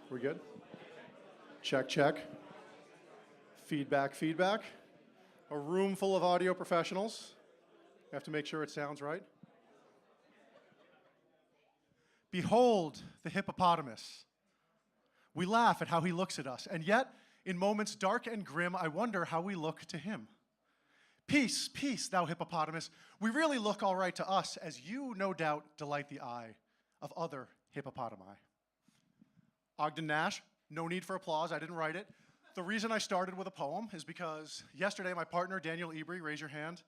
We good? Check, check. Feedback, feedback. A room full of audio professionals. We have to make sure it sounds right. Behold the hippopotamus. We laugh at how he looks at us, and yet, in moments dark and grim, I wonder how we look to him. Peace, peace, thou hippopotamus. We really look all right to us, as you, no doubt, delight the eye of other hippopotami. Ogden Nash, no need for applause, I didn't write it. The reason I started with a poem is because yesterday my partner, Daniel Ebry, raise your hand,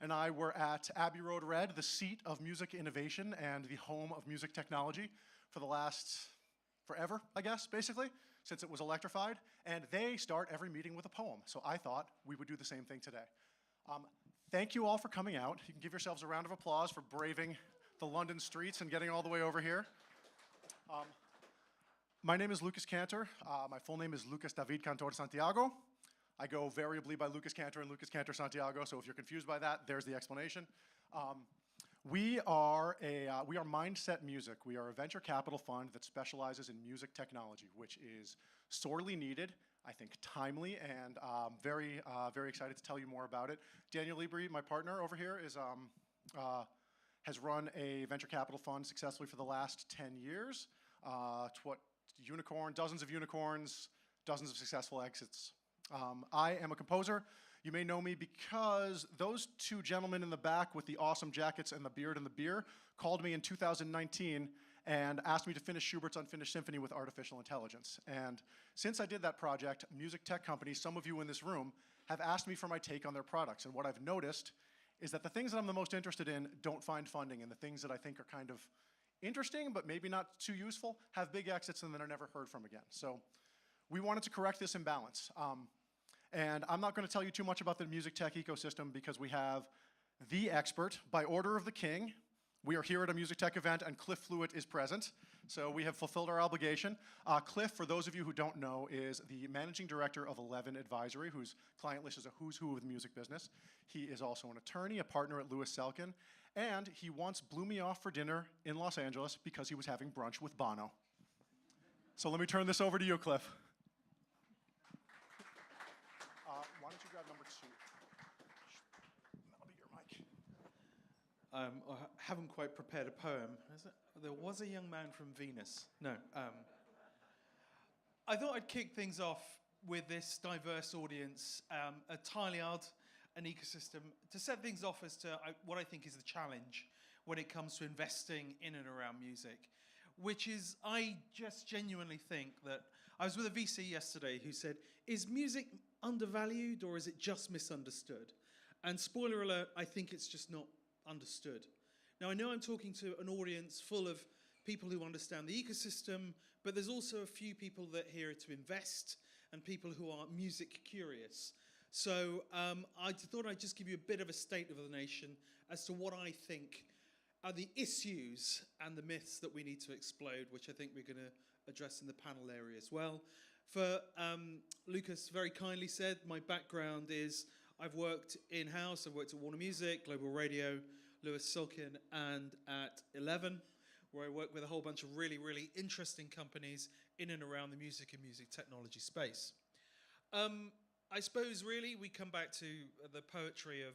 and I were at Abbey Road Red, the seat of music innovation and the home of music technology for the last forever, I guess, basically, since it was electrified. And they start every meeting with a poem. So I thought we would do the same thing today. Thank you all for coming out. You can give yourselves a round of applause for braving the London streets and getting all the way over here. My name is Lucas Cantor. My full name is Lucas David Cantor Santiago. I go variably by Lucas Cantor and Lucas Cantor Santiago, so if you're confused by that, there's the explanation. We are Mindset Music. We are a venture capital fund that specializes in music technology, which is sorely needed, I think timely, and very excited to tell you more about it. Daniel Ebry, my partner over here, has run a venture capital fund successfully for the last 10 years. Dozens of unicorns, dozens of successful exits. I am a composer. You may know me because those two gentlemen in the back with the awesome jackets and the beard and the beer called me in 2019 and asked me to finish Schubert's Unfinished Symphony with artificial intelligence. And since I did that project, music tech companies, some of you in this room, have asked me for my take on their products. And what I've noticed is that the things that I'm the most interested in don't find funding, and the things that I think are kind of interesting, but maybe not too useful, have big exits and then are never heard from again. So we wanted to correct this imbalance. And I'm not going to tell you too much about the music tech ecosystem because we have the expert by order of the king. We are here at a music tech event and Cliff Fluet is present. So we have fulfilled our obligation. Cliff, for those of you who don't know, is the managing director of 11 Advisory, whose client list is a who's who of the music business. He is also an attorney, a partner at Silkin, and he once blew me off for dinner in Los Angeles because he was having brunch with Bono. So let me turn this over to you, Cliff. Why don't you grab number 2? That'll be your mic. I haven't quite prepared a poem. There was a young man from Venus. No. I thought I'd kick things off with this diverse audience, a tileyard, an ecosystem, to set things off as to what I think is the challenge when it comes to investing in and around music, which is, I just genuinely think that, I was with a VC yesterday who said, is music undervalued or is it just misunderstood? And spoiler alert, I think it's just not understood. Now, I know I'm talking to an audience full of people who understand the ecosystem, but there's also a few people that are here to invest and people who are music curious. So I thought I'd just give you a bit of a state of the nation as to what I think are the issues and the myths that we need to explode, which I think we're going to address in the panel area as well. For Lucas very kindly said, my background is I've worked in-house. I've worked at Warner Music, Global Radio, Lewis Silkin, and at 11, where I work with a whole bunch of really, really interesting companies in and around the music and music technology space. I suppose, really, we come back to the poetry of,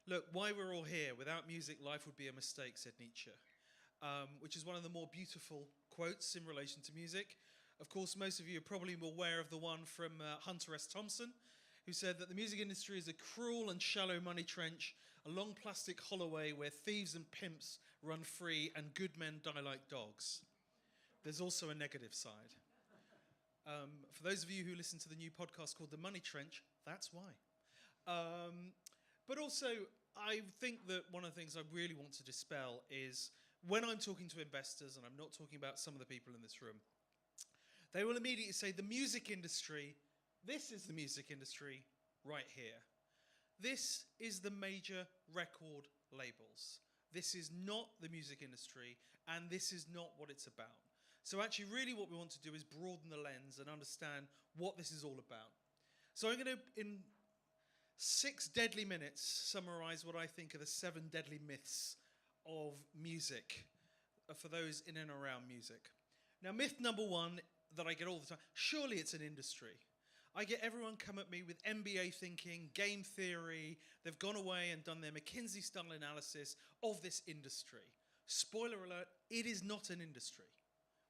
look, why we're all here. Without music, life would be a mistake, said Nietzsche, which is one of the more beautiful quotes in relation to music. Of course, most of you are probably aware of the one from Hunter S. Thompson, who said that the music industry is a cruel and shallow money trench, a long plastic holloway where thieves and pimps run free and good men die like dogs. There's also a negative side. For those of you who listen to the new podcast called The Money Trench, that's why. But also, I think that one of the things I really want to dispel is when I'm talking to investors, and I'm not talking about some of the people in this room, they will immediately say the music industry, this is the music industry right here. This is the major record labels. This is not the music industry, and this is not what it's about. So actually, really what we want to do is broaden the lens and understand what this is all about. So I'm going to, in 6 deadly minutes, summarize what I think are the 7 deadly myths of music for those in and around music. Now, myth number 1, that I get all the time. Surely it's an industry. I get everyone come at me with MBA thinking, game theory. They've gone away and done their McKinsey-style analysis of this industry. Spoiler alert, it is not an industry.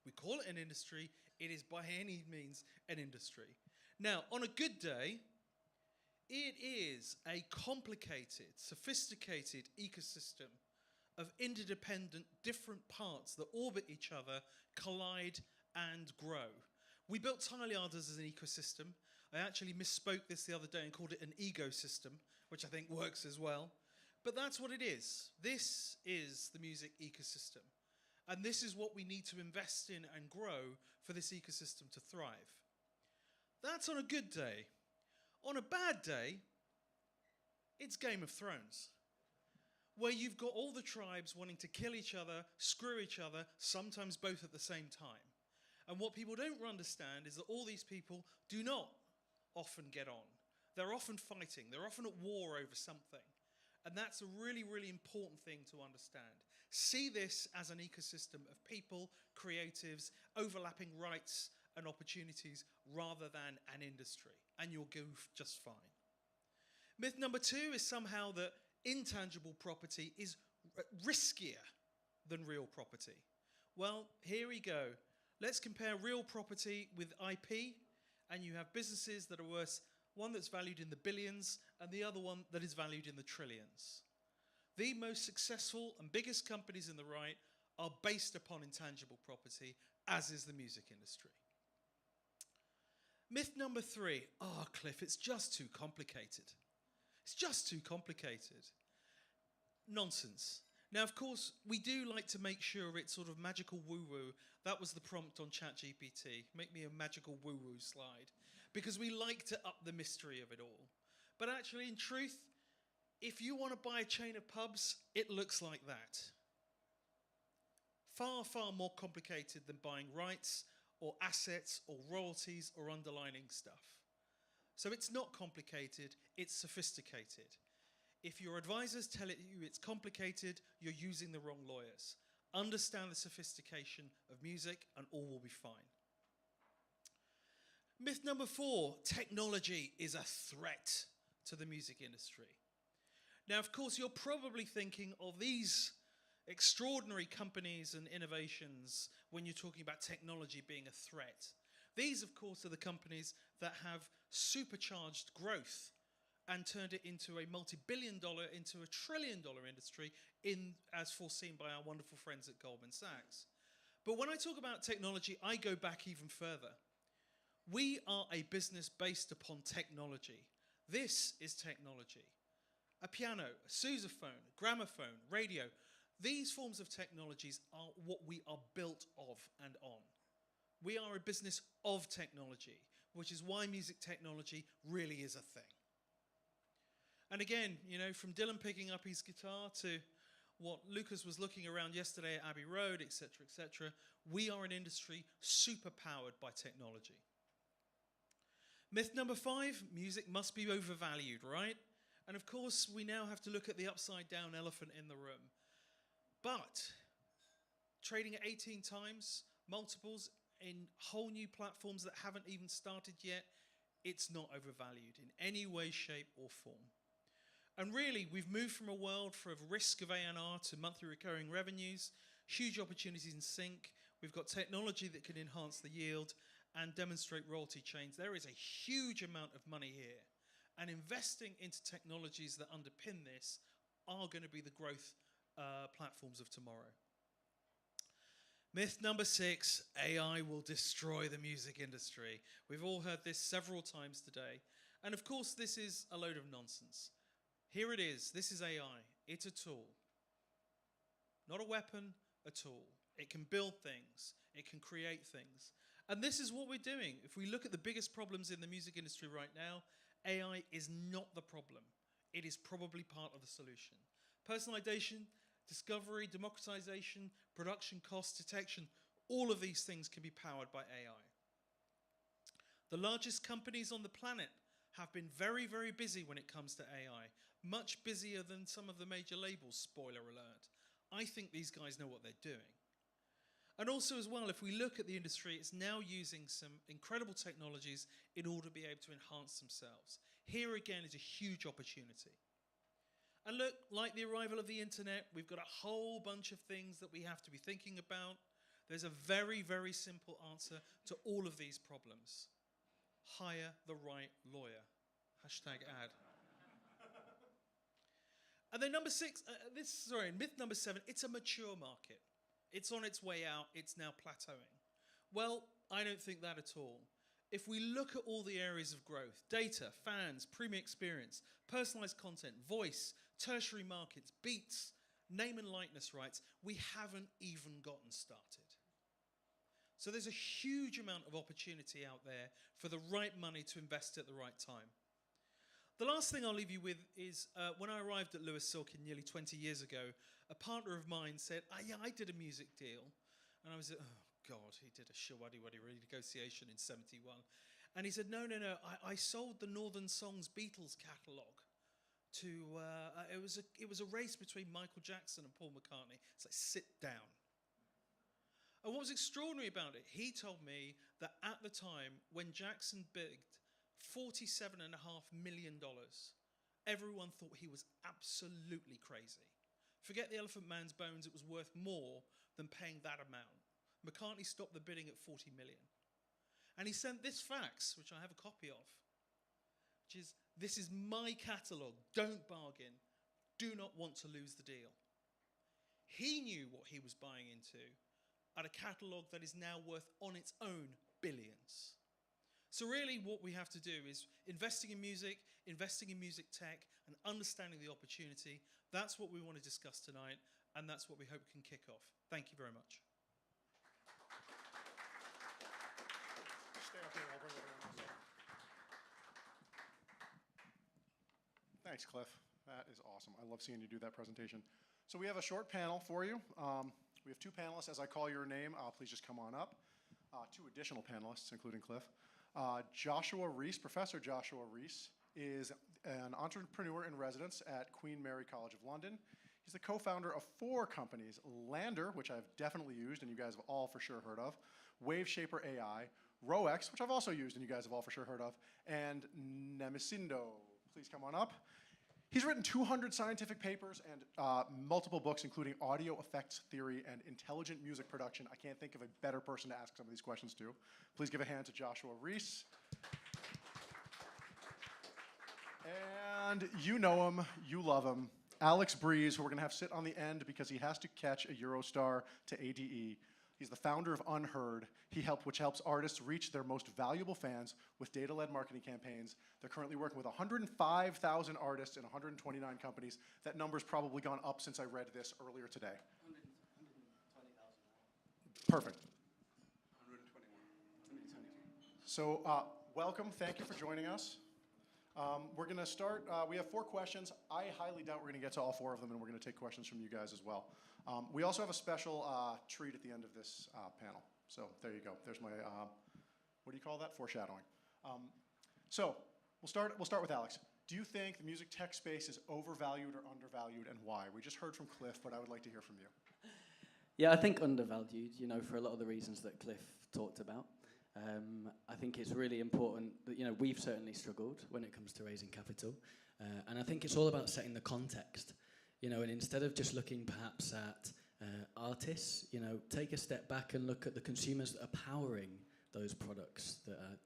We call it an industry. It is by any means an industry. Now, on a good day, it is a complicated, sophisticated ecosystem of interdependent different parts that orbit each other, collide, and grow. We built Tileyard as an ecosystem. I actually misspoke this the other day and called it an ecosystem, which I think works as well. But that's what it is. This is the music ecosystem. And this is what we need to invest in and grow for this ecosystem to thrive. That's on a good day. On a bad day, it's Game of Thrones, where you've got all the tribes wanting to kill each other, screw each other, sometimes both at the same time. And what people don't understand is that all these people do not often get on. They're often fighting. They're often at war over something. And that's a really, really important thing to understand. See this as an ecosystem of people, creatives, overlapping rights and opportunities rather than an industry, and you'll go just fine. Myth number 2 is somehow that intangible property is riskier than real property. Well, here we go. Let's compare real property with IP, and you have businesses that are worth, one that's valued in the billions and the other one that is valued in the trillions. The most successful and biggest companies in the right are based upon intangible property, as is the music industry. Myth number 3, Cliff, it's just too complicated. It's just too complicated. Nonsense. Now, of course, we do like to make sure it's sort of magical woo-woo. That was the prompt on ChatGPT. Make me a magical woo-woo slide. Because we like to up the mystery of it all. But actually, in truth, if you want to buy a chain of pubs, it looks like that. Far, far more complicated than buying rights or assets or royalties or underlining stuff. So it's not complicated, it's sophisticated. If your advisors tell you it's complicated, you're using the wrong lawyers. Understand the sophistication of music and all will be fine. Myth number 4, technology is a threat to the music industry. Now, of course, you're probably thinking of these extraordinary companies and innovations when you're talking about technology being a threat. These, of course, are the companies that have supercharged growth and turned it into a multi-billion-dollar, into a trillion-dollar industry as foreseen by our wonderful friends at Goldman Sachs. But when I talk about technology, I go back even further. We are a business based upon technology. This is technology. A piano, a sousaphone, a gramophone, radio. These forms of technologies are what we are built of and on. We are a business of technology, which is why music technology really is a thing. And again, you know, from Dylan picking up his guitar to what Lucas was looking around yesterday at Abbey Road, etc., etc., we are an industry super powered by technology. Myth number 5, music must be overvalued, right? And of course, we now have to look at the upside down elephant in the room. But trading at 18 times, multiples in whole new platforms that haven't even started yet, it's not overvalued in any way, shape, or form. And really, we've moved from a world of risk of A&R to monthly recurring revenues, huge opportunities in sync. We've got technology that can enhance the yield and demonstrate royalty chains. There is a huge amount of money here. And investing into technologies that underpin this are going to be the growth platforms of tomorrow. Myth number 6, AI will destroy the music industry. We've all heard this several times today. And of course, this is a load of nonsense. Here it is. This is AI. It's a tool. Not a weapon, a tool. It can build things. It can create things. And this is what we're doing. If we look at the biggest problems in the music industry right now, AI is not the problem. It is probably part of the solution. Personalization, discovery, democratization, production cost detection, all of these things can be powered by AI. The largest companies on the planet have been very, very busy when it comes to AI. Much busier than some of the major labels, spoiler alert. I think these guys know what they're doing. And also as well, if we look at the industry, it's now using some incredible technologies in order to be able to enhance themselves. Here again is a huge opportunity. And look, like the arrival of the internet, we've got a whole bunch of things that we have to be thinking about. There's a very, very simple answer to all of these problems. Hire the right lawyer. #ad. And then myth number 7, it's a mature market. It's on its way out, it's now plateauing. Well, I don't think that at all. If we look at all the areas of growth, data, fans, premium experience, personalized content, voice, tertiary markets, beats, name and likeness rights, we haven't even gotten started. So there's a huge amount of opportunity out there for the right money to invest at the right time. The last thing I'll leave you with is when I arrived at Silkin nearly 20 years ago, a partner of mine said, yeah, I did a music deal. And I was like, oh God, he did a shawaddy-waddy renegotiation in 71. And he said, no, I sold the Northern Songs Beatles catalogue to, it was a race between Michael Jackson and Paul McCartney. It's like, sit down. And what was extraordinary about it, he told me that at the time when Jackson bigged $47.5 million, everyone thought he was absolutely crazy. Forget the Elephant Man's bones, it was worth more than paying that amount. McCartney stopped the bidding at 40 million. And he sent this fax, which I have a copy of, which is, this is my catalogue, don't bargain, do not want to lose the deal. He knew what he was buying into at a catalogue that is now worth on its own billions. So really what we have to do is investing in music tech, and understanding the opportunity. That's what we want to discuss tonight, and that's what we hope can kick off. Thank you very much. Stay up here, I'll bring everyone else up. Thanks, Cliff. That is awesome. I love seeing you do that presentation. So we have a short panel for you. We have 2 panelists. As I call your name, please just come on up. 2 additional panelists, including Cliff. Joshua Reiss, Professor Joshua Reiss, is an entrepreneur in residence at Queen Mary College of London. He's the co-founder of 4 companies: Lander, which I've definitely used and you guys have all for sure heard of, Waveshaper AI, RoX, which I've also used and you guys have all for sure heard of, and Nemisindo. Please come on up. He's written 200 scientific papers and multiple books, including audio effects theory and intelligent music production. I can't think of a better person to ask some of these questions to. Please give a hand to Joshua Reiss. And you know him, you love him, Alex Brees, who we're going to have sit on the end because he has to catch a Eurostar to ADE. He's the founder of Unhurd, which helps artists reach their most valuable fans with data-led marketing campaigns. They're currently working with 105,000 artists in 129 companies. That number's probably gone up since I read this earlier today. 120,000. Perfect. 121. So welcome, thank you for joining us. We're going to start, we have 4 questions. I highly doubt we're going to get to all 4 of them, and we're going to take questions from you guys as well. We also have a special treat at the end of this panel. So there you go. There's my, what do you call that? Foreshadowing. So we'll start with Alex. Do you think the music tech space is overvalued or undervalued, and why? We just heard from Cliff, but I would like to hear from you. Yeah, I think undervalued, for a lot of the reasons that Cliff talked about. I think it's really important that, we've certainly struggled when it comes to raising capital. And I think it's all about setting the context, and instead of just looking perhaps at artists, take a step back and look at the consumers that are powering those products that are,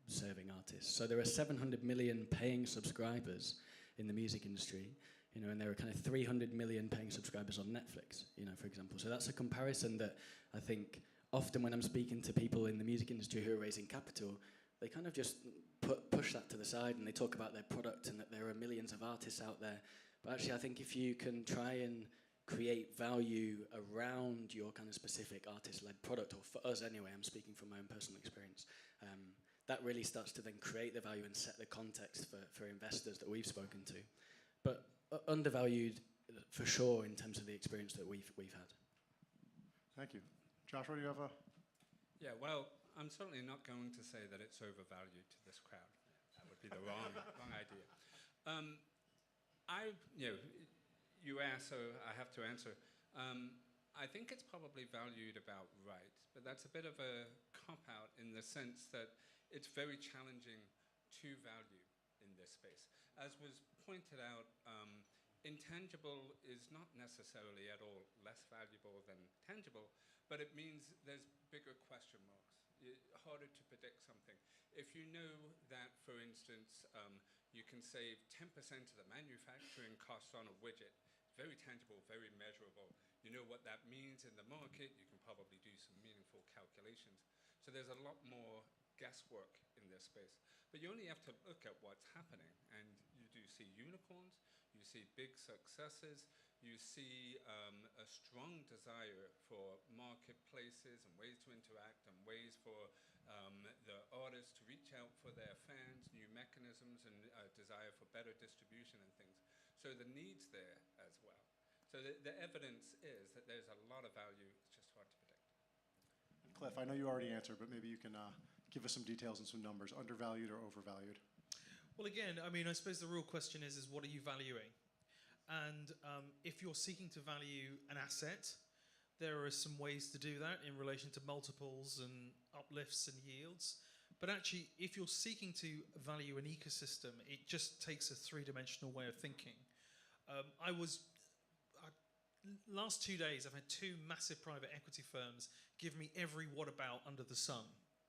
serving artists. So there are 700 million paying subscribers in the music industry, and there are kind of 300 million paying subscribers on Netflix, for example. So that's a comparison that I think often when I'm speaking to people in the music industry who are raising capital, they kind of just push that to the side and they talk about their product and that there are millions of artists out there. But actually, I think if you can try and create value around your kind of specific artist-led product, or for us anyway, I'm speaking from my own personal experience, that really starts to then create the value and set the context for investors that we've spoken to. But undervalued for sure in terms of the experience that we've had. Thank you. Joshua, do you have a... Yeah, well, I'm certainly not going to say that it's overvalued to this crowd. That would be the wrong idea. You asked, so I have to answer. I think it's probably valued about right, but that's a bit of a cop-out in the sense that it's very challenging to value in this space. As was pointed out, intangible is not necessarily at all less valuable than tangible, but it means there's bigger question marks. Harder to predict something. If you know that, for instance, you can save 10% of the manufacturing costs on a widget, very tangible, very measurable. You know what that means in the market. You can probably do some meaningful calculations. So there's a lot more guesswork in this space. But you only have to look at what's happening, and you do see unicorns, you see big successes, you see a strong desire for marketplaces and ways to interact and ways for the artists to reach out for their fans, new mechanisms and desire for better distribution and things. So the need's there as well. So the evidence is that there's a lot of value, it's just hard to predict. Cliff, I know you already answered, but maybe you can give us some details and some numbers, undervalued or overvalued. Well, again, I mean, I suppose the real question is what are you valuing? And if you're seeking to value an asset, there are some ways to do that in relation to multiples and uplifts and yields. But actually, if you're seeking to value an ecosystem, it just takes a three-dimensional way of thinking. Last 2 days, I've had two massive private equity firms give me every what about under the sun,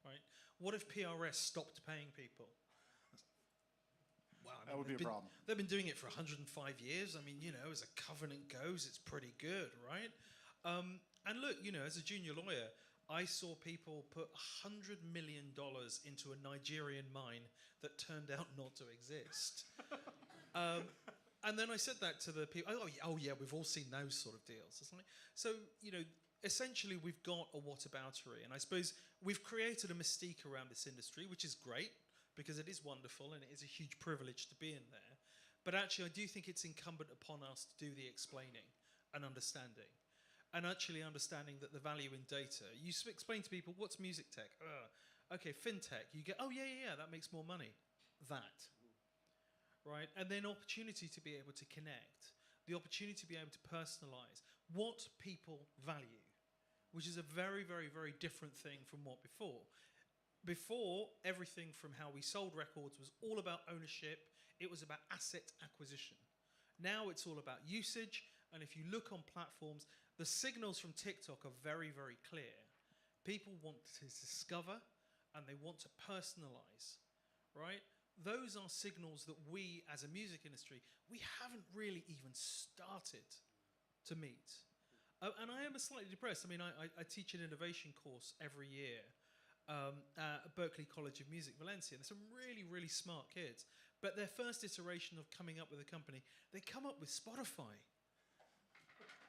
right? What if PRS stopped paying people? Well, I mean, that would be a problem. They've been doing it for 105 years. I mean, you know, as a covenant goes, it's pretty good, right? And look, you know, as a junior lawyer, I saw people put $100 million into a Nigerian mine that turned out not to exist. And then I said that to the people, oh yeah, we've all seen those sort of deals. So, you know, essentially we've got a whataboutery. And I suppose we've created a mystique around this industry, which is great, because it is wonderful and it is a huge privilege to be in there. But actually, I do think it's incumbent upon us to do the explaining and understanding. And actually understanding that the value in data, you explain to people, what's music tech? Okay, fintech. You get, oh yeah, that makes more money. That. Right? And then opportunity to be able to connect, the opportunity to be able to personalize what people value, which is a very, very, very different thing from what before. Before, everything from how we sold records was all about ownership. It was about asset acquisition. Now it's all about usage. And if you look on platforms, the signals from TikTok are very, very clear. People want to discover and they want to personalize, right? Those are signals that we, as a music industry, we haven't really even started to meet. And I am slightly depressed. I mean, I teach an innovation course every year at Berklee College of Music, Valencia. There's some really, really smart kids. But their first iteration of coming up with a company, they come up with Spotify.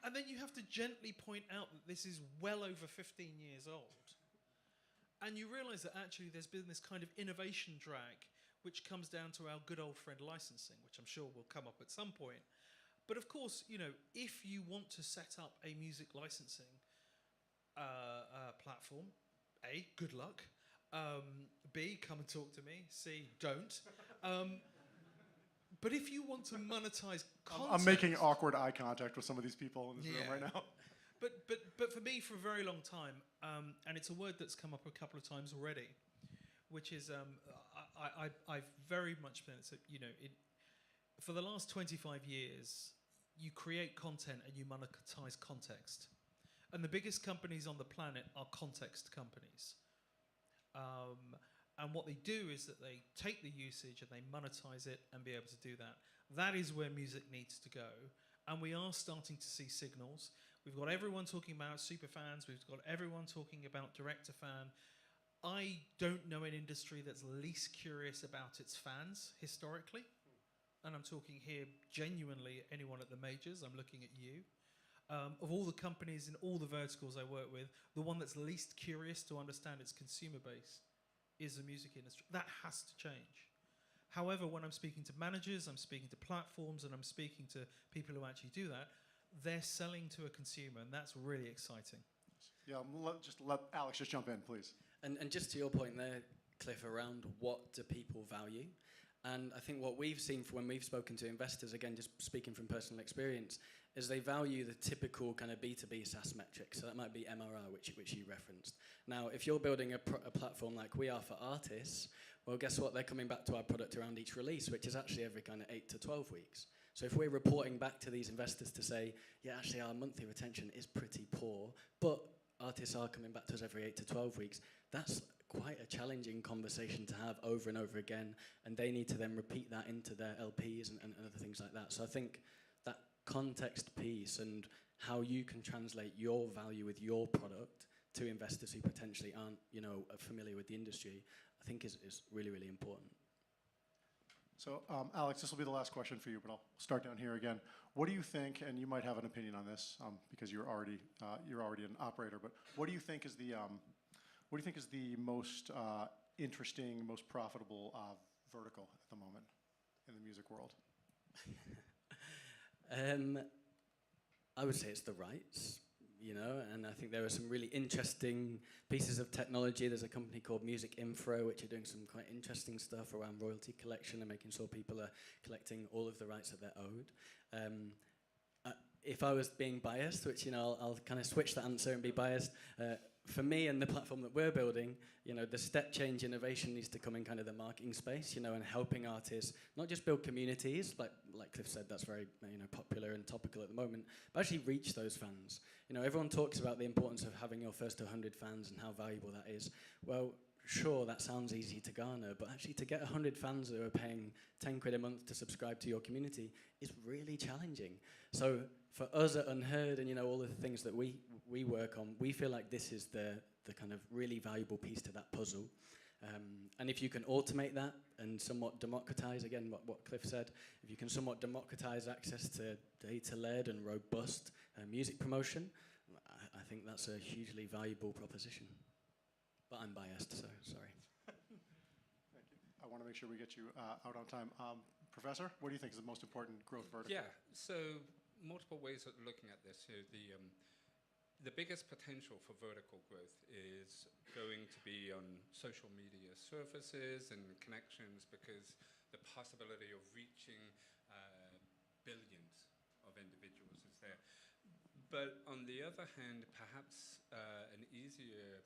And then you have to gently point out that this is well over 15 years old. And you realize that actually there's been this kind of innovation drag, which comes down to our good old friend licensing, which I'm sure will come up at some point. But of course, you know, if you want to set up a music licensing platform, A, good luck. B, come and talk to me. C, don't. But if you want to monetize content... I'm making awkward eye contact with some of these people in this room right now. But for me, for a very long time, and it's a word that's come up a couple of times already, which is I've very much been, you know, for the last 25 years, you create content and you monetize context. And the biggest companies on the planet are context companies. And what they do is that they take the usage and they monetize it and be able to do that. That is where music needs to go. And we are starting to see signals. We've got everyone talking about superfans. We've got everyone talking about direct-to-fan. I don't know an industry that's least curious about its fans historically. And I'm talking here genuinely anyone at the majors. I'm looking at you. Of all the companies in all the verticals I work with, the one that's least curious to understand its consumer base is the music industry. That has to change. However, when I'm speaking to managers, I'm speaking to platforms, and I'm speaking to people who actually do that, they're selling to a consumer, and that's really exciting. Yeah, let Alex just jump in, please. And just to your point there, Cliff, around what do people value? And I think what we've seen when we've spoken to investors, again, just speaking from personal experience, is they value the typical kind of B2B SaaS metrics. So that might be MRR, which you referenced. Now, if you're building a platform like we are for artists, well, guess what? They're coming back to our product around each release, which is actually every kind of 8 to 12 weeks. So if we're reporting back to these investors to say, yeah, actually our monthly retention is pretty poor, but artists are coming back to us every 8 to 12 weeks, that's quite a challenging conversation to have over and over again, and they need to then repeat that into their LPs and other things like that. So I think that context piece and how you can translate your value with your product to investors who potentially aren't, familiar with the industry, I think is really, really important. So, Alex, this will be the last question for you, but I'll start down here again. What do you think, and you might have an opinion on this because you're already an operator, but what do you think is the most interesting, most profitable vertical at the moment in the music world? I would say it's the rights, and I think there are some really interesting pieces of technology. There's a company called Music Info, which are doing some quite interesting stuff around royalty collection and making sure people are collecting all of the rights that they're owed. If I was being biased, which, I'll kind of switch the answer and be biased, for me and the platform that we're building, the step change innovation needs to come in kind of the marketing space, and helping artists not just build communities, like Cliff said, that's very popular and topical at the moment, but actually reach those fans. Everyone talks about the importance of having your first 100 fans and how valuable that is. Well, sure, that sounds easy to garner, but actually to get 100 fans who are paying 10 quid a month to subscribe to your community is really challenging. So for us at Unheard and all of the things that we work on, we feel like this is the kind of really valuable piece to that puzzle. And if you can automate that and somewhat democratize, again, what Cliff said, if you can somewhat democratize access to data-led and robust music promotion, I think that's a hugely valuable proposition. But I'm biased, so sorry. Thank you. I want to make sure we get you out on time. Professor, what do you think is the most important growth vertical? Yeah, so multiple ways of looking at this. So the biggest potential for vertical growth is going to be on social media surfaces and connections, because the possibility of reaching billions of individuals is there. But on the other hand, perhaps an easier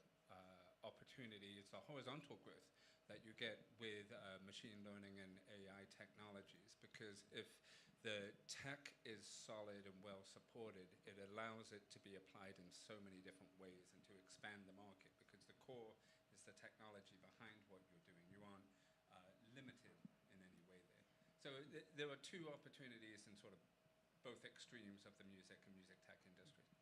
opportunity is the horizontal growth that you get with machine learning and AI technologies, because if the tech is solid and well supported, it allows it to be applied in so many different ways and to expand the market, because the core is the technology behind what you're doing. You aren't limited in any way there. So there are two opportunities in sort of both extremes of the music and music tech industry.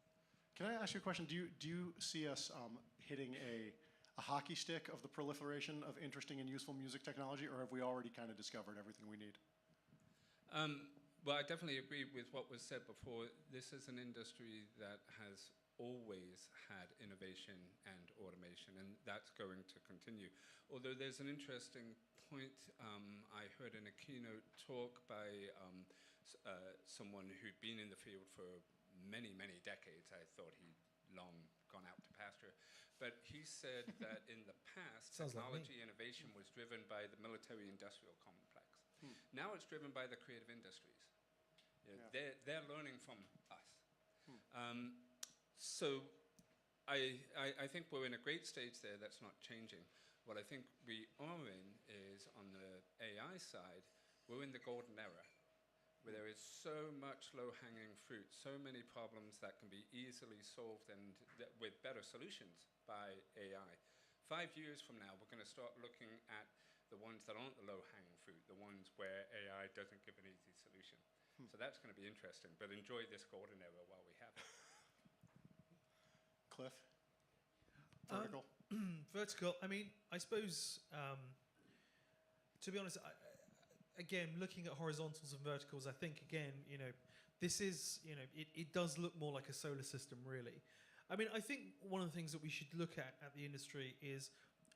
Can I ask you a question? Do you see us hitting a hockey stick of the proliferation of interesting and useful music technology, or have we already kind of discovered everything we need? Well, I definitely agree with what was said before. This is an industry that has always had innovation and automation, and that's going to continue. Although there's an interesting point I heard in a keynote talk by someone who'd been in the field for many, many decades. I thought he'd long gone out to pasture. But he said that in the past, technology innovation was driven by the military-industrial complex. Now it's driven by the creative industries. They're learning from us. So I think we're in a great stage there that's not changing. What I think we are in is, on the AI side, we're in the golden era, where there is so much low-hanging fruit, so many problems that can be easily solved and with better solutions by AI. 5 years from now, we're going to start looking at the ones that aren't the low-hanging fruit, the ones where AI doesn't give an easy solution. So that's going to be interesting, but enjoy this golden era while we have it. Cliff? Vertical? Vertical, I mean, I suppose, to be honest, again, looking at horizontals and verticals, I think, again, this is, it does look more like a solar system, really. I mean, I think one of the things that we should look at the industry is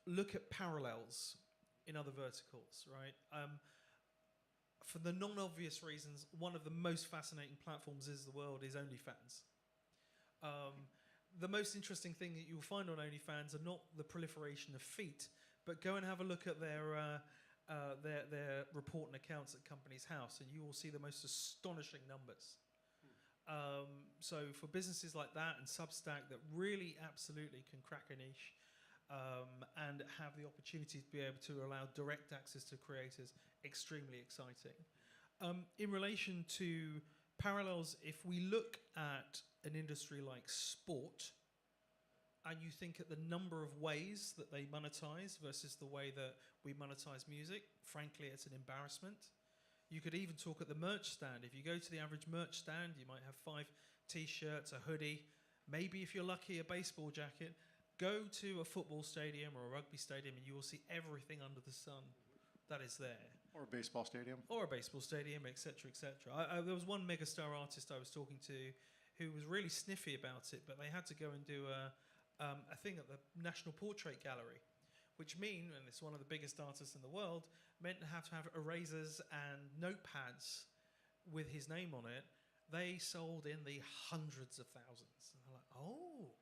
look at parallels in other verticals, right? For the non-obvious reasons, one of the most fascinating platforms is the world is OnlyFans. The most interesting thing that you'll find on OnlyFans are not the proliferation of feet, but go and have a look at their report and accounts at Companies House, and you will see the most astonishing numbers. So for businesses like that and Substack that really absolutely can crack a niche and have the opportunity to be able to allow direct access to creators, extremely exciting. In relation to parallels, if we look at an industry like sport, and you think at the number of ways that they monetize versus the way that we monetize music, frankly, it's an embarrassment. You could even talk at the merch stand. If you go to the average merch stand, you might have 5 T-shirts, a hoodie, maybe if you're lucky, a baseball jacket. Go to a football stadium or a rugby stadium and you will see everything under the sun that is there. Or a baseball stadium. Or a baseball stadium, etc., etc. There was one megastar artist I was talking to who was really sniffy about it, but they had to go and do a thing at the National Portrait Gallery, which and it's one of the biggest artists in the world, meant to have erasers and notepads with his name on it. They sold in the hundreds of thousands. And I'm like, oh,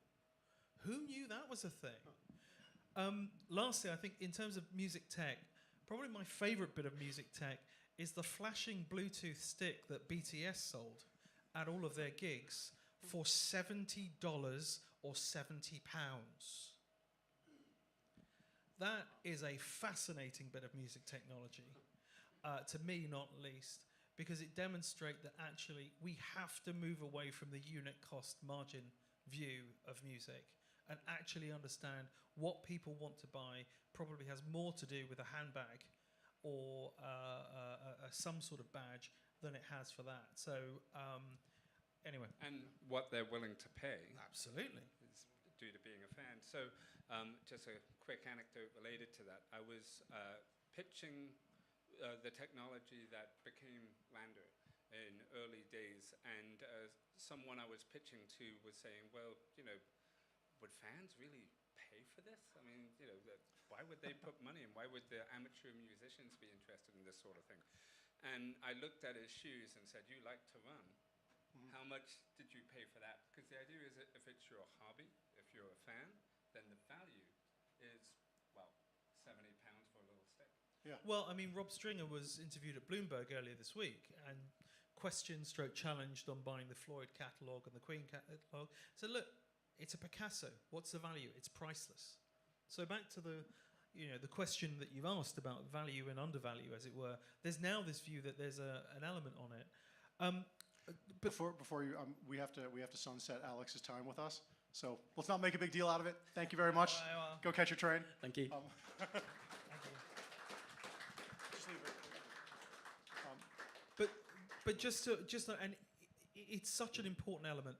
who knew that was a thing? Lastly, I think in terms of music tech, probably my favorite bit of music tech is the flashing Bluetooth stick that BTS sold at all of their gigs for $70 or £70. That is a fascinating bit of music technology, to me not least, because it demonstrates that actually we have to move away from the unit cost margin view of music and actually understand what people want to buy probably has more to do with a handbag or some sort of badge than it has for that. So anyway. And what they're willing to pay. Absolutely. Is due to being a fan. So just a quick anecdote related to that. I was pitching the technology that became Lander in early days, and someone I was pitching to was saying, well, would fans really pay for this? I mean, why would they put money in? Why would the amateur musicians be interested in this sort of thing? And I looked at his shoes and said, you like to run. How much did you pay for that? Because the idea is that if it's your hobby, if you're a fan, then the value is, well, £70 for a little stick. Yeah. Well, I mean, Rob Stringer was interviewed at Bloomberg earlier this week and challenged on buying the Floyd catalogue and the Queen catalogue. So look, it's a Picasso. What's the value? It's priceless. So back to the question that you've asked about value and undervalue, as it were. There's now this view that there's an element on it. But Before you, we have to sunset Alex's time with us. So let's not make a big deal out of it. Thank you very much. Go catch your train. Thank you. Thank you. Just leave it. But and it's such an important element.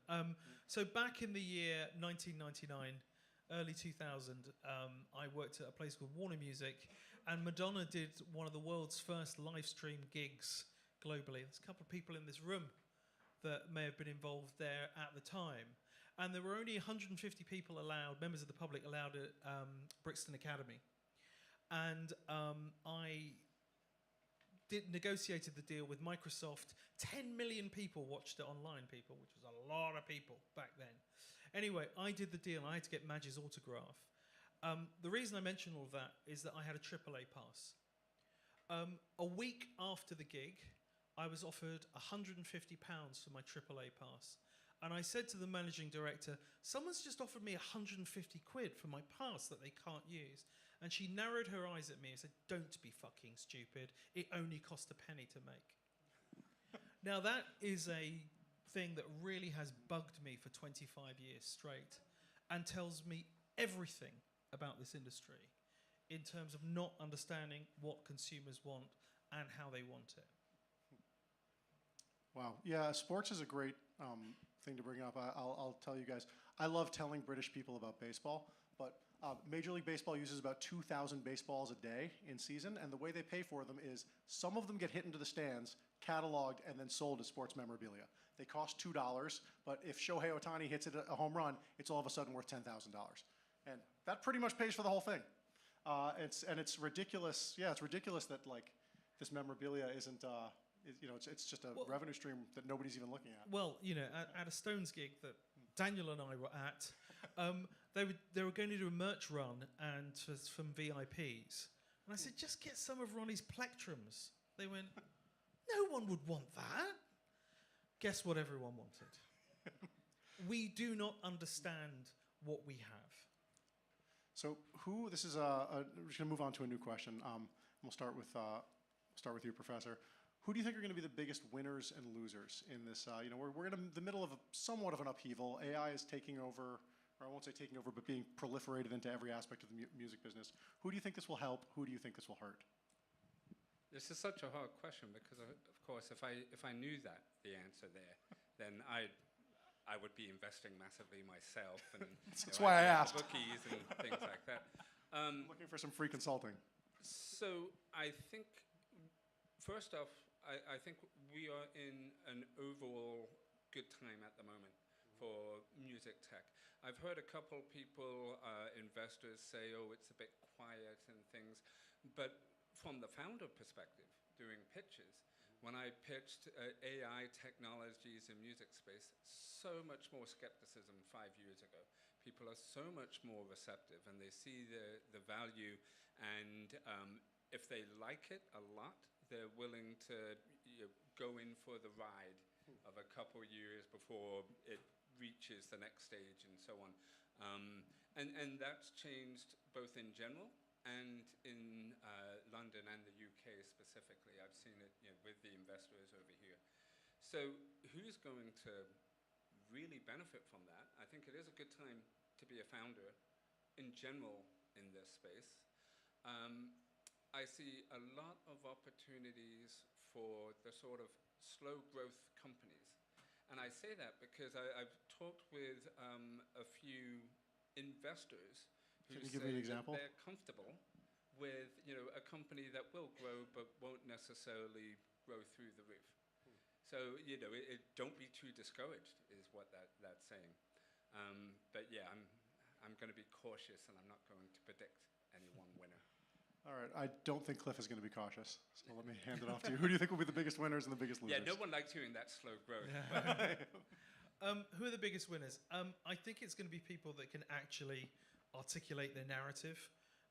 So back in the year 1999, early 2000, I worked at a place called Warner Music, and Madonna did one of the world's first live stream gigs globally. There's a couple of people in this room that may have been involved there at the time. And there were only 150 people allowed, members of the public allowed at Brixton Academy. And I negotiated the deal with Microsoft. 10 million people watched it online, which was a lot of people back then. Anyway, I did the deal. I had to get Madge's autograph. The reason I mention all of that is that I had a AAA pass. A week after the gig, I was offered £150 for my AAA pass. And I said to the managing director, someone's just offered me 150 quid for my pass that they can't use. And she narrowed her eyes at me and said, don't be fucking stupid. It only cost a penny to make. Now that is a thing that really has bugged me for 25 years straight and tells me everything about this industry in terms of not understanding what consumers want and how they want it. Wow. Yeah, sports is a great thing to bring up. I'll tell you guys, I love telling British people about baseball, but Major League Baseball uses about 2,000 baseballs a day in season, and the way they pay for them is some of them get hit into the stands, cataloged, and then sold as sports memorabilia. They cost $2, but if Shohei Ohtani hits it a home run, it's all of a sudden worth $10,000. And that pretty much pays for the whole thing. It's ridiculous. Yeah, it's ridiculous that this memorabilia isn't. It's just a revenue stream that nobody's even looking at. Well, at a Stones gig that Daniel and I were at, they were going to do a merch run and from VIPs. And I said, just get some of Ronnie's plectrums. They went, no one would want that. Guess what everyone wanted? We do not understand what we have. So this is we're just going to move on to a new question. We'll start with you, Professor. Who do you think are going to be the biggest winners and losers in this? We're in the middle of somewhat of an upheaval. AI is taking over, or I won't say taking over, but being proliferated into every aspect of the music business. Who do you think this will help? Who do you think this will hurt? This is such a hard question because, of course, if I knew the answer there, then I would be investing massively myself, and that's why I asked. Bookies and things like that. Looking for some free consulting. So I think, first off, I think we are in an overall good time at the moment for music tech. I've heard a couple people, investors, say, "Oh, it's a bit quiet and things," but from the founder perspective, doing pitches, when I pitched AI technologies in music space, so much more skepticism 5 years ago. People are so much more receptive, and they see the value, and if they like it a lot, they're willing to go in for the ride of a couple years before it reaches the next stage and so on. And that's changed both in general and in London and the UK specifically. I've seen it with the investors over here. So who's going to really benefit from that? I think it is a good time to be a founder in general in this space. I see a lot of opportunities for the sort of slow growth companies. And I say that because I've talked with a few investors who Can you say give me an that example? they're comfortable with a company that will grow but won't necessarily grow through the roof. So don't be too discouraged is what that's saying. But yeah, I'm going to be cautious, and I'm not going to predict any one winner. All right, I don't think Cliff is going to be cautious, so let me hand it off to you. Who do you think will be the biggest winners and the biggest losers? Yeah, no one likes hearing that slow growth. Who are the biggest winners? I think it's going to be people that can actually articulate their narrative,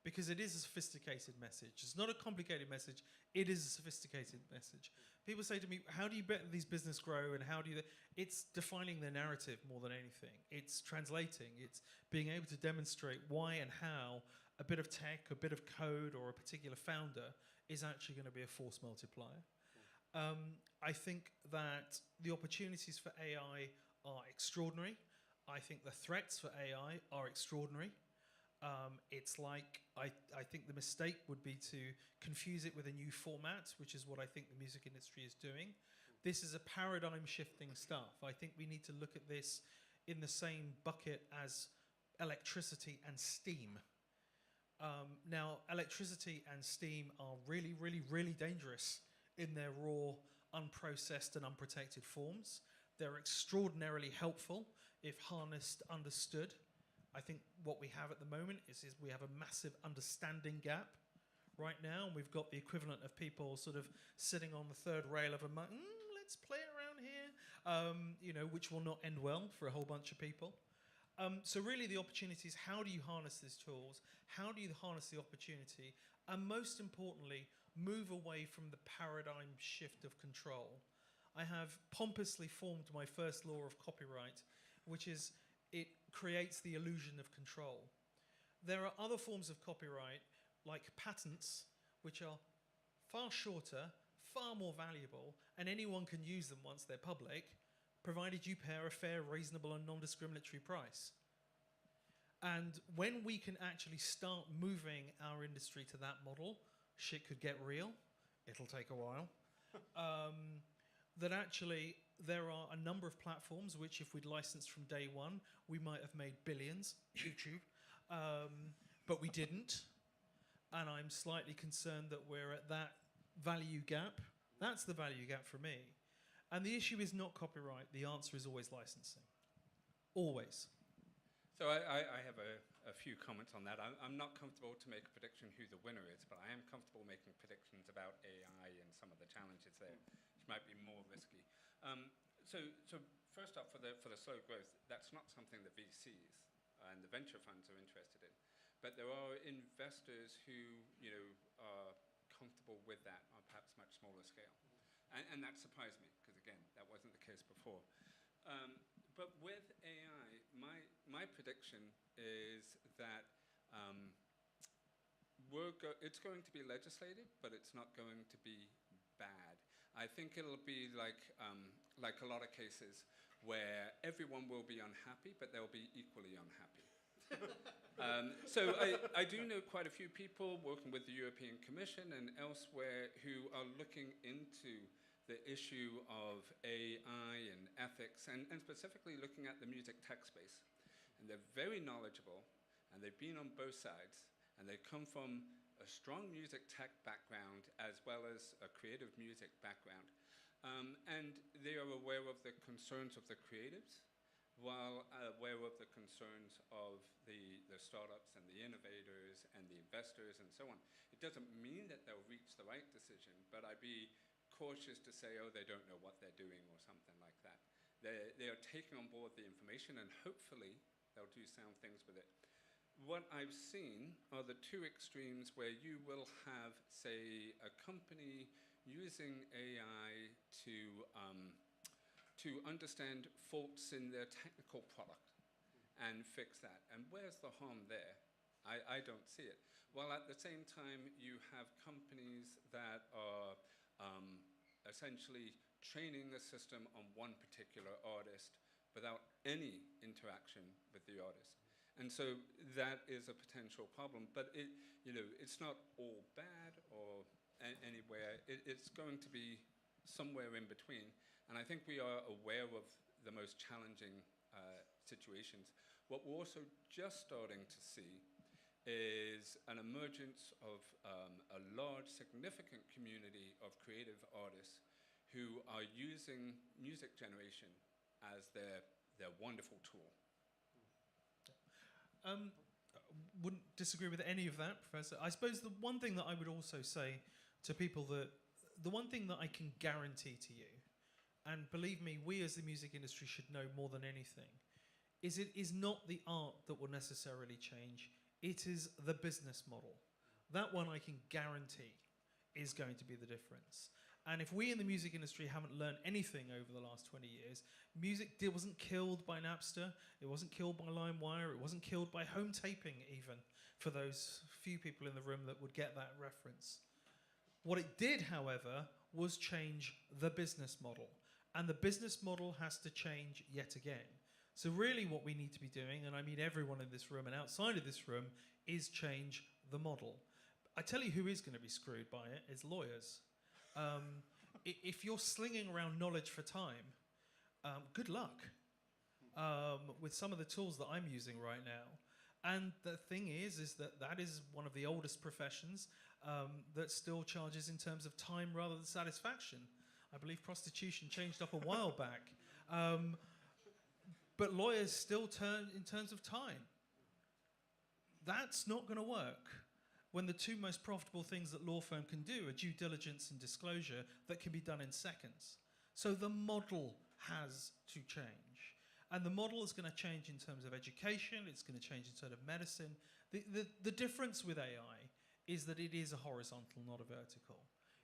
because it is a sophisticated message. It's not a complicated message. It is a sophisticated message. People say to me, how do you bet these business grow, and how do you... It's defining their narrative more than anything. It's translating. It's being able to demonstrate why and how a bit of tech, a bit of code, or a particular founder is actually going to be a force multiplier. I think that the opportunities for AI are extraordinary. I think the threats for AI are extraordinary. It's like, I think the mistake would be to confuse it with a new format, which is what I think the music industry is doing. This is a paradigm shifting stuff. I think we need to look at this in the same bucket as electricity and steam. Now, electricity and steam are really, really, really dangerous in their raw, unprocessed and unprotected forms. They're extraordinarily helpful if harnessed, understood. I think what we have at the moment is we have a massive understanding gap right now. We've got the equivalent of people sort of sitting on the third rail of a let's play around here, which will not end well for a whole bunch of people. So really the opportunity is, how do you harness these tools? How do you harness the opportunity? And most importantly, move away from the paradigm shift of control. I have pompously formed my first law of copyright, which is it creates the illusion of control. There are other forms of copyright, like patents, which are far shorter, far more valuable, and anyone can use them once they're public, provided you pay a fair, reasonable, and non-discriminatory price. And when we can actually start moving our industry to that model, shit could get real. It'll take a while. That actually there are a number of platforms which, if we'd licensed from day one, we might have made billions, YouTube, but we didn't. And I'm slightly concerned that we're at that value gap. That's the value gap for me. And the issue is not copyright. The answer is always licensing. Always. So I have a few comments on that. I'm not comfortable to make a prediction who the winner is, but I am comfortable making predictions about AI and some of the challenges there, which might be more risky. So first off, for the slow growth, that's not something the VCs and the venture funds are interested in. But there are investors who are comfortable with that on perhaps much smaller scale. And that surprised me, because again, that wasn't the case before. But with AI, my prediction is that it's going to be legislated, but it's not going to be bad. I think it'll be like a lot of cases where everyone will be unhappy, but they'll be equally unhappy. So I do know quite a few people working with the European Commission and elsewhere who are looking into the issue of AI and ethics, and specifically looking at the music tech space. And they're very knowledgeable, and they've been on both sides, and they come from a strong music tech background as well as a creative music background. And they are aware of the concerns of the creatives, while aware of the concerns of the startups and the innovators and the investors and so on. It doesn't mean that they'll reach the right decision, but I'd be cautious to say, oh, they don't know what they're doing or something like that. They are taking on board the information, and hopefully they'll do sound things with it. What I've seen are the two extremes where you will have, say, a company using AI to understand faults in their technical product and fix that. And where's the harm there? I don't see it. While at the same time, you have companies that are essentially training the system on one particular artist without any interaction with the artist. And so that is a potential problem. But it's not all bad or anywhere. It's going to be somewhere in between. And I think we are aware of the most challenging situations. What we're also just starting to see is an emergence of a large, significant community of creative artists who are using music generation as their wonderful tool. Wouldn't disagree with any of that, Professor. I suppose the one thing that I would also say to people, that the one thing that I can guarantee to you, and believe me, we as the music industry should know more than anything, is it is not the art that will necessarily change, it is the business model. That one I can guarantee is going to be the difference. And if we in the music industry haven't learned anything over the last 20 years, music wasn't killed by Napster, it wasn't killed by LimeWire, it wasn't killed by home taping even, for those few people in the room that would get that reference. What it did, however, was change the business model. And the business model has to change yet again. So really what we need to be doing, and I mean everyone in this room and outside of this room, is change the model. I tell you who is going to be screwed by it, is lawyers. If you're slinging around knowledge for time, good luck with some of the tools that I'm using right now. And the thing is that is one of the oldest professions that still charges in terms of time rather than satisfaction. I believe prostitution changed up a while back. But lawyers still turn in terms of time. That's not going to work when the two most profitable things that law firm can do are due diligence and disclosure that can be done in seconds. So the model has to change. And the model is going to change in terms of education, it's going to change in terms of medicine. The difference with AI is that it is a horizontal, not a vertical.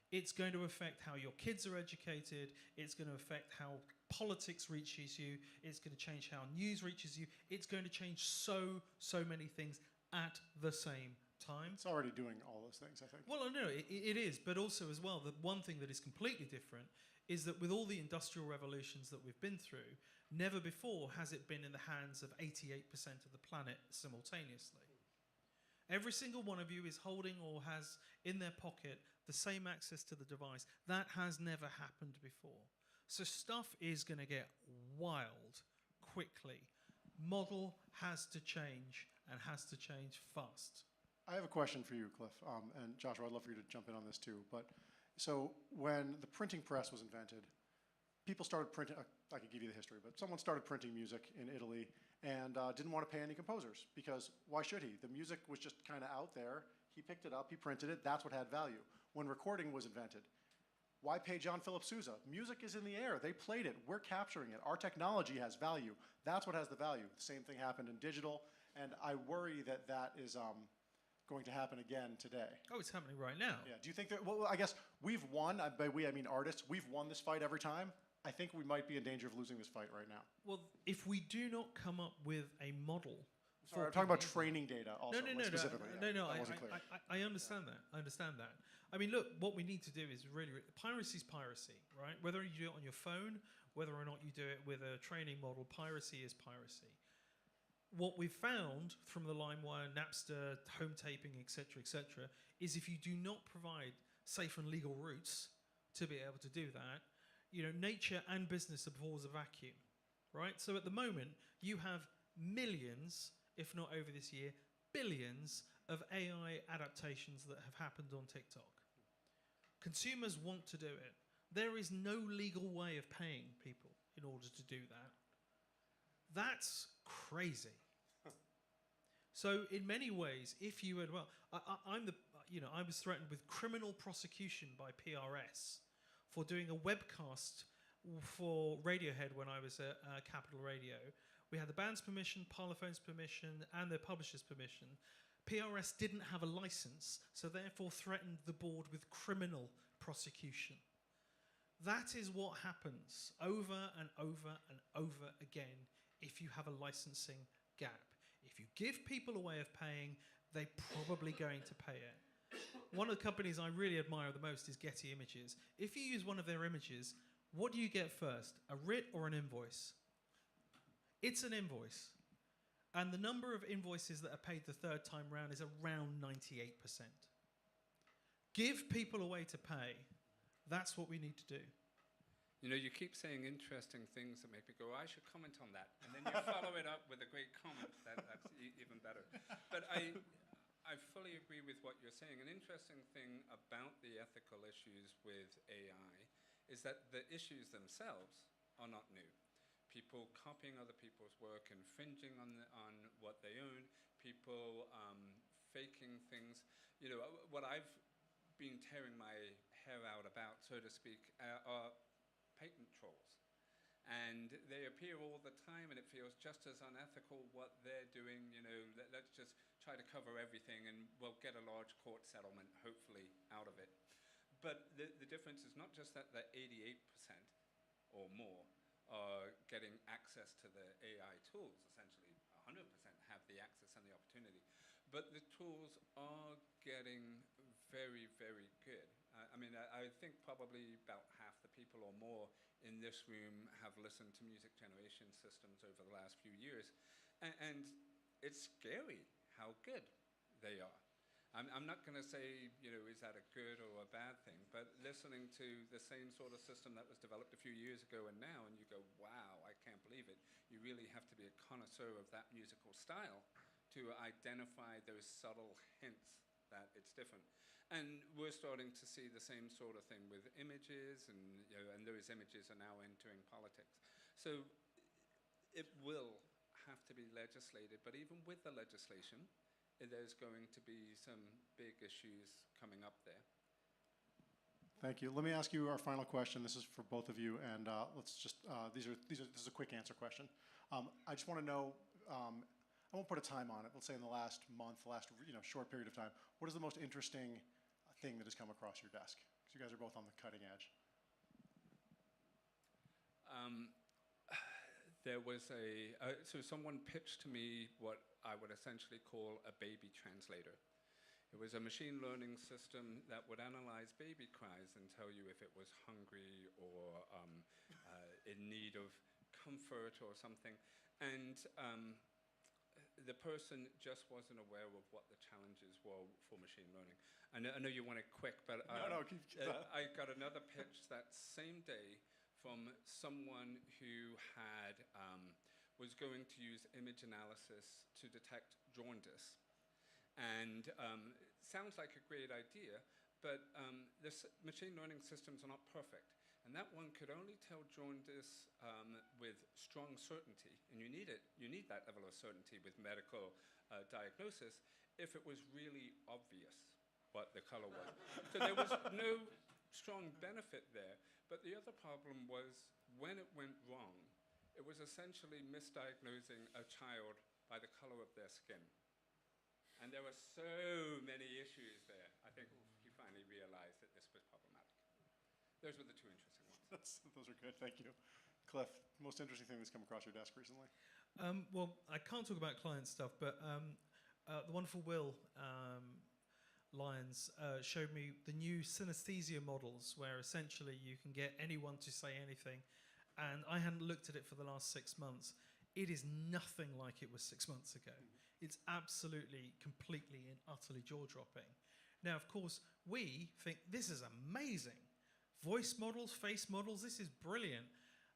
It's going to affect how your kids are educated, it's going to affect how politics reaches you, it's going to change how news reaches you, it's going to change so many things at the same time. It's already doing all those things, I think. Well, no, it is, but also as well, the one thing that is completely different is that with all the industrial revolutions that we've been through, never before has it been in the hands of 88% of the planet simultaneously. Every single one of you is holding or has in their pocket the same access to the device. That has never happened before. So stuff is going to get wild quickly. Model has to change and has to change fast. I have a question for you, Cliff, and Joshua, I'd love for you to jump in on this too. But so when the printing press was invented, people started printing, I could give you the history, but someone started printing music in Italy and didn't want to pay any composers, because why should he? The music was just kind of out there. He picked it up, he printed it, that's what had value. When recording was invented, why pay John Philip Sousa? Music is in the air, they played it, we're capturing it. Our technology has value, that's what has the value. The same thing happened in digital, and I worry that that is going to happen again today. Oh, it's happening right now. Yeah, do you think that, well, I guess we've won, by we I mean artists, we've won this fight every time. I think we might be in danger of losing this fight right now. Well, if we do not come up with a model. Sorry, I'm talking about training data also, specifically. No, that wasn't clear. I understand that. I understand that. I mean, look, what we need to do is piracy is piracy, right? Whether you do it on your phone, whether or not you do it with a training model, piracy is piracy. What we've found from the LimeWire, Napster, home taping, etc., is if you do not provide safe and legal routes to be able to do that, nature and business abhors a vacuum, right? So at the moment, you have millions, if not over this year, billions of AI adaptations that have happened on TikTok. Consumers want to do it. There is no legal way of paying people in order to do that. That's crazy. So in many ways, if you had, I was threatened with criminal prosecution by PRS for doing a webcast for Radiohead when I was at Capital Radio. We had the band's permission, Parlophone's permission, and the publisher's permission. PRS didn't have a license, so therefore threatened the board with criminal prosecution. That is what happens over and over and over again if you have a licensing gap. If you give people a way of paying, they're probably going to pay it. One of the companies I really admire the most is Getty Images. If you use one of their images, what do you get first, a writ or an invoice? It's an invoice. And the number of invoices that are paid the third time round is around 98%. Give people a way to pay. That's what we need to do. You keep saying interesting things that make me go, I should comment on that. And then you follow it up with a great comment. That's even better. But I fully agree with what you're saying. An interesting thing about the ethical issues with AI is that the issues themselves are not new. People copying other people's work, infringing on what they own, people faking things. What I've been tearing my hair out about, so to speak, are patent trolls. And they appear all the time, and it feels just as unethical what they're doing. Let's just try to cover everything, and we'll get a large court settlement, hopefully, out of it. But the difference is not just that the 88% or more are getting access to the AI tools, essentially 100% have the access and the opportunity, but the tools are getting very, very good. I think probably about half the people or more in this room have listened to music generation systems over the last few years, and it's scary how good they are. I'm not going to say, is that a good or a bad thing, but listening to the same sort of system that was developed a few years ago and now, and you go, wow, I can't believe it. You really have to be a connoisseur of that musical style to identify those subtle hints that it's different. And we're starting to see the same sort of thing with images, and and those images are now entering politics. So it will have to be legislated, but even with the legislation, there's going to be some big issues coming up there. Thank you. Let me ask you our final question. This is for both of you, and let's just this is a quick answer question. I just want to know. I won't put a time on it. Let's say in the last month, short period of time. What is the most interesting thing that has come across your desk? Because you guys are both on the cutting edge. There was so someone pitched to me what I would essentially call a baby translator. It was a machine learning system that would analyze baby cries and tell you if it was hungry or in need of comfort or something. And the person just wasn't aware of what the challenges were for machine learning. I know you want it quick, but I got another pitch that same day from someone who had was going to use image analysis to detect jaundice. And sounds like a great idea, but machine learning systems are not perfect. And that one could only tell jaundice with strong certainty, and you need it. You need that level of certainty with medical diagnosis if it was really obvious what the color was. So there was no strong benefit there. But the other problem was when it went wrong, it was essentially misdiagnosing a child by the color of their skin. And there were so many issues there. I think he finally realized that this was problematic. Those were the two interesting ones. Those are good, thank you. Cliff, most interesting thing that's come across your desk recently? Well, I can't talk about client stuff, but the wonderful Will Lyons showed me the new synesthesia models, where essentially you can get anyone to say anything. And I hadn't looked at it for the last 6 months. It is nothing like it was 6 months ago. It's absolutely, completely and utterly jaw-dropping. Now, of course, we think this is amazing. Voice models, face models, this is brilliant.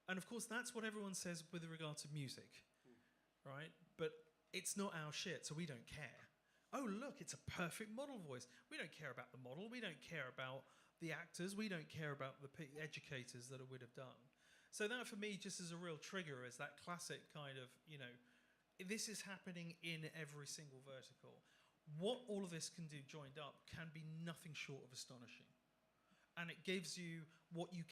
And of course, that's what everyone says with regard to music, right? But it's not our shit, so we don't care. Oh, look, it's a perfect model voice. We don't care about the model. We don't care about the actors. We don't care about the educators that it would have done. So that, for me, just is a real trigger, is that classic kind of, this is happening in every single vertical. What all of this can do joined up can be nothing short of astonishing. And it gives you what you